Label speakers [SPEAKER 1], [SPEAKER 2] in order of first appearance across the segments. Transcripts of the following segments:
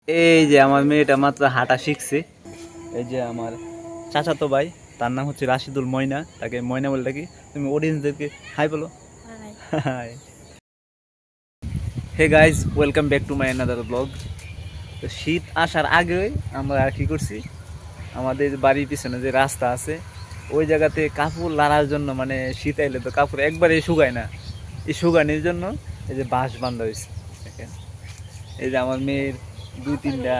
[SPEAKER 1] এই যে আমার মেয়েটা মাত্র হাঁটা শিখছে। এই যে আমার চাচাতো ভাই, তার নাম হচ্ছে রাশিদুল ময়না, তাকে ময়না বলে ডাকি। তুমি অডিয়েন্সদেরকে হাই বলো। Hi. Hey guys, welcome back to my another blog. তো শীত আসার আগেই আমরা কি করছি, আমাদের বাড়ির পিছনে যে রাস্তা আছে ওই জায়গাতে কাপড় লাড়ার জন্য, মানে শীত আইলে তো কাপড় একবারে শুকায় না, এই শুকানোর জন্য এই যে বাঁশ বান্ধা হয়েছে। দেখেন, এই যে আমার মেয়ের দুই তিনটা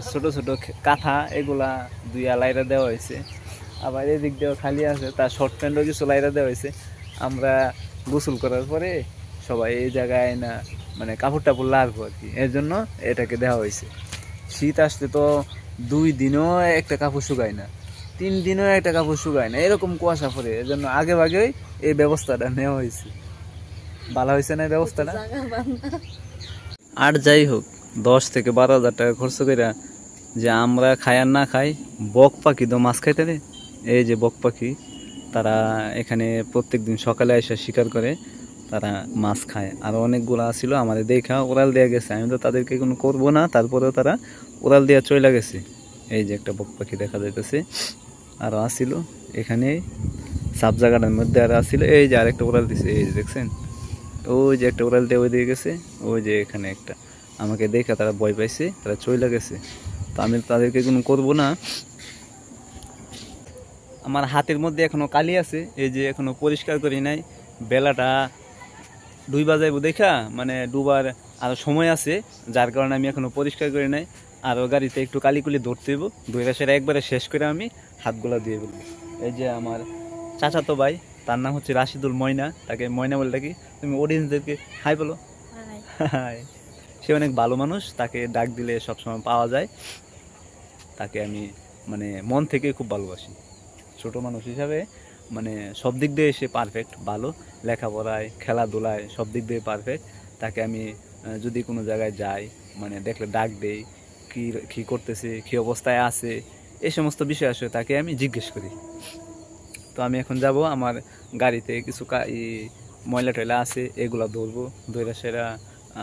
[SPEAKER 1] ছোট ছোট কাঁথা, এগুলা দুই লাইরা দেওয়া হয়েছে। আবার এদিক দিয়েও খালি আছে, তার শর্ট প্যান্টও কিছু লাইরা দেওয়া হয়েছে। আমরা গোসল করার পরে সবাই এই জায়গায় না মানে কাপড় টাপড় লাগবো আর কি, এর জন্য এটাকে দেওয়া হয়েছে। শীত আসলে তো 2 দিনও একটা কাপড় শুকায় না, 3 দিনও একটা কাপড় শুকায় না, এরকম কুয়াশা পড়ে। এর জন্য আগে ভাগেই এই ব্যবস্থাটা নেওয়া হয়েছে। ভালো হয়েছে না এই ব্যবস্থাটা? আর যাই হোক, 10 থেকে 12 হাজার টাকা খরচ করে যে আমরা খাই আর না খাই, বক পাখি তো মাছ খাইতে রে। এই যে বক পাখি, তারা এখানে প্রত্যেক দিন সকালে এসে শিকার করে, তারা মাছ খায়। আর অনেকগুলো ছিল আমাদের দেখা ওরাল দেওয়া গেছে, আমি তো তাদেরকে কোনো করবো না, তারপরেও তারা ওরাল দেওয়া চলে গেছে। এই যে একটা বক পাখি দেখা যাইতেছে, আরও আসিল এখানে সাব জায়গাটার মধ্যে, আর আসিল। এই যে আরেকটা ওরাল দিছে, এই যে দেখছেন, ওই যে একটা ওরাল দিয়ে ওই দিয়ে গেছে, ওই যে এখানে একটা। আমাকে দেখে তারা ভয় পাইছে, তারা চলে গেছে। তো আমি তাদেরকে কোনো করবো না। আমার হাতের মধ্যে এখনো কালি আছে, এই যে এখনো পরিষ্কার করি নাই। বেলাটা 2 বাজাইব দেখা, মানে ডুবার আরো সময় আছে, যার কারণে আমি এখনো পরিষ্কার করি নাই। আর গাড়িতে একটু কালিকুলি ধরতে হইব, ধরে সেটা একবারে শেষ করে আমি হাতগুলা দিয়ে ফেলবো। এই যে আমার চাচাতো ভাই, তার নাম হচ্ছে রাশিদুল ময়না, তাকে ময়না বলে ডাকি। তুমি অডিয়েন্সদেরকে হাই বলো। হাই। সে অনেক ভালো মানুষ, তাকে ডাক দিলে সবসময় পাওয়া যায়। তাকে আমি মানে মন থেকে খুব ভালোবাসি। ছোট মানুষ হিসাবে মানে সব দিক দিয়ে সে পারফেক্ট, ভালো, লেখাপড়ায় খেলাধুলায় সব দিক দিয়ে পারফেক্ট। তাকে আমি যদি কোনো জায়গায় যাই, মানে দেখলে ডাক দেই, কী কী করতেছে, কী অবস্থায় আছে, এই সমস্ত বিষয় আসলে তাকে আমি জিজ্ঞেস করি। তো আমি এখন যাব, আমার গাড়িতে কিছু ময়লা টয়লা আছে, এগুলো ধরবো, ধরে সেরা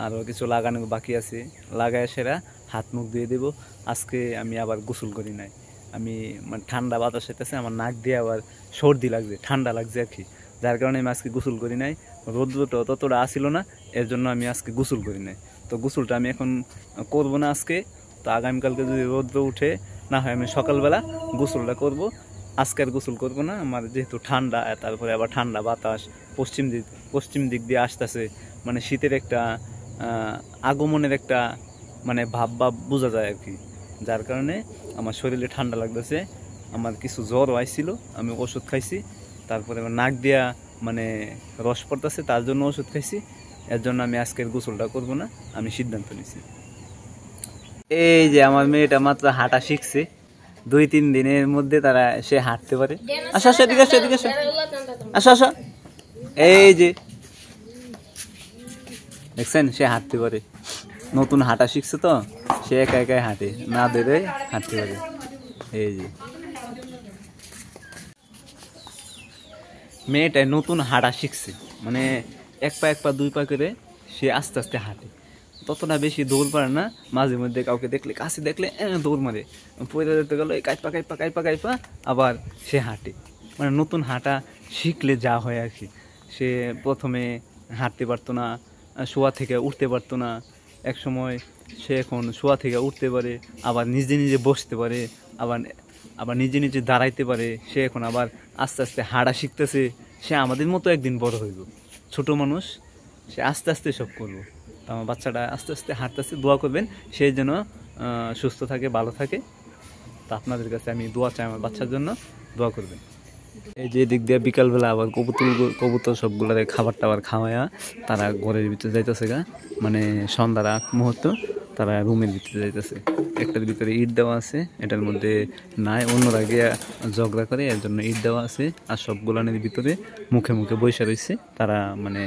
[SPEAKER 1] আরও কিছু লাগানো বাকি আছে, লাগায় সেরা হাত মুখ দিয়ে দেবো। আজকে আমি আবার গোসল করি নাই, আমি মানে ঠান্ডা বাতাস হইতেছে, আমার নাক দিয়ে আবার সর্দি লাগছে, ঠান্ডা লাগছে আর কি, যার কারণে আমি আজকে গোসল করি নাই। রৌদ্রটা ততটা আসিল না, এর জন্য আমি আজকে গোসল করি নাই। তো গোসলটা আমি এখন করবো না আজকে। তো আগামীকালকে যদি রৌদ্র উঠে, না হয় আমি সকালবেলা গোসলটা করব। আজকের গোসল করবো না, আমার যেহেতু ঠান্ডা, তারপরে আবার ঠান্ডা বাতাস পশ্চিম দিক দিয়ে আসতেছে, মানে শীতের একটা আগমনের একটা মানে ভাব বোঝা যায় আর কি, যার কারণে আমার শরীরে ঠান্ডা লাগতেছে। আমার কিছু জ্বরও আইছিল, আমি ওষুধ খাইছি, তারপরে আমার নাক দিয়া মানে রস পড়তেছে, তার জন্য ওষুধ খাইছি। এর জন্য আমি আজকের গোসলটা করব না, আমি সিদ্ধান্ত নিছি। এই যে আমার মেয়েটা মাত্র হাঁটা শিখছে, 2-3 দিনের মধ্যে তারা সে হাঁটতে পারে। আসো আসো, এদিকে আসো, এদিকে আসো, আসো আসো। এই যে দেখছেন, সে হাঁটতে পারে, নতুন হাঁটা শিখছে তো, সে একা একাই হাঁটে, না ধরে হাঁটতে পারে। এই যে মেয়েটাই নতুন হাঁটা শিখছে, মানে 1 পা 1 পা 2 পা করে সে আস্তে আস্তে হাঁটে, ততটা বেশি দৌড় পারে না। মাঝে মধ্যে কাউকে দেখলে, কাছে দেখলে দৌড় মারে, পয়দা যেতে গেলো কাইপা কাইপা কাইপা কাইপা আবার সে হাঁটে। মানে নতুন হাঁটা শিখলে যা হয় আর কি, সে প্রথমে হাঁটতে পারতো না, শোয়া থেকে উঠতে পারতো না, এক সময় সে এখন শোয়া থেকে উঠতে পারে, আবার নিজে নিজে বসতে পারে, আবার আবার নিজে নিজে দাঁড়াইতে পারে। সে এখন আবার আস্তে আস্তে হাঁটা শিখতেছে, সে আমাদের মতো একদিন বড় হইব, ছোট মানুষ, সে আস্তে আস্তে সব করবো। তো আমার বাচ্চাটা আস্তে আস্তে হাঁটতেছে, দোয়া করবেন সে যেন সুস্থ থাকে, ভালো থাকে। তো আপনাদের কাছে আমি দোয়া চাই আমার বাচ্চার জন্য, দোয়া করবেন। এই যে দিক দিয়ে বিকালবেলা আবার কবুতর সবগুলার খাবার টাবার খাওয়ায়া তারা ঘরের ভিতরে যাইতেছে গা, মানে সন্ধ্যার আগ মুহূর্ত তারা রুমের ভিতরে যাইতেছে। একটার ভিতরে ইট দেওয়া আছে, এটার মধ্যে নাই, অন্যরা গিয়া ঝগড়া করে, এর জন্য ইট দেওয়া আছে। আর সবগুলানের ভিতরে মুখে মুখে বসে রয়েছে, তারা মানে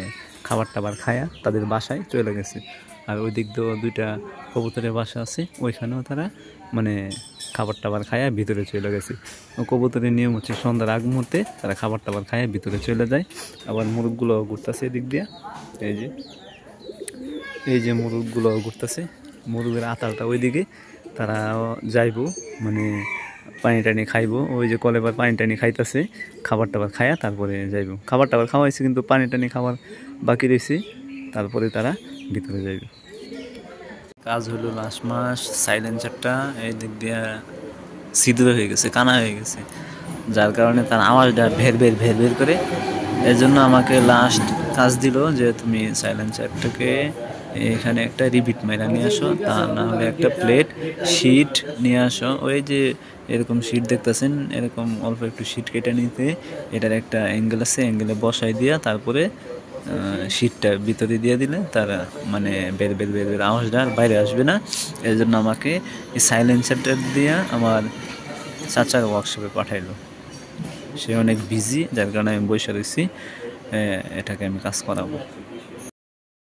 [SPEAKER 1] খাবার টাবার খায়া তাদের বাসায় চলে গেছে। আর ওই দিক দিয়েও 2টা কবুতরের বাসা আছে, ওইখানেও তারা মানে খাবার টাবার খায়া ভিতরে চলে গেছে। কবুতরের নিয়ম হচ্ছে সন্ধ্যার আগ মুহূর্তে তারা খাবার টাবার খায়া ভিতরে চলে যায়। আবার মুরগগুলো ঘুরতেছে এদিক দিয়া, এই যে মুরগগুলো ঘুরতেছে, মুরগের আতালটা ওইদিকে তারা যাইব, মানে পানি টানি খাইবো, ওই যে কলেবার পানি টানি খাইতেছে, খাবার টাবার খায়া তারপরে যাইব। খাবার টাবার খাওয়াইছে কিন্তু পানি টানি খাবার বাকি রয়েছে, তারপরে তারা ভিতরে যাইব। কাজ হলো লাস্ট মাস, সাইলেন্সারটা এই দিক দিয়ে ছিদ্র হয়ে গেছে, কানা হয়ে গেছে, যার কারণে তার আওয়াজটা ভের ভের করে। এর জন্য আমাকে লাস্ট কাজ দিল যে তুমি সাইলেন্সারটাকে এখানে একটা রিপিট মাইরা নিয়ে আসো, তা না হলে একটা প্লেট শিট নিয়ে আসো। ওই যে এরকম শিট দেখতেছেন, এরকম অল্প একটু শিট কেটে নিতে, এটার একটা অ্যাঙ্গেল আছে, অ্যাঙ্গেলে বসাই দিয়া তারপরে শিটটা ভিতরে দিয়ে দিলে তার মানে বের আওয়াজটা আর বাইরে আসবে না। এর জন্য আমাকে এই সাইলেন্সারটা দিয়ে আমার চাচার ওয়ার্কশপে পাঠাইলো। সে অনেক বিজি, যার কারণে আমি বসে রয়েছি, এটাকে আমি কাজ করাবো।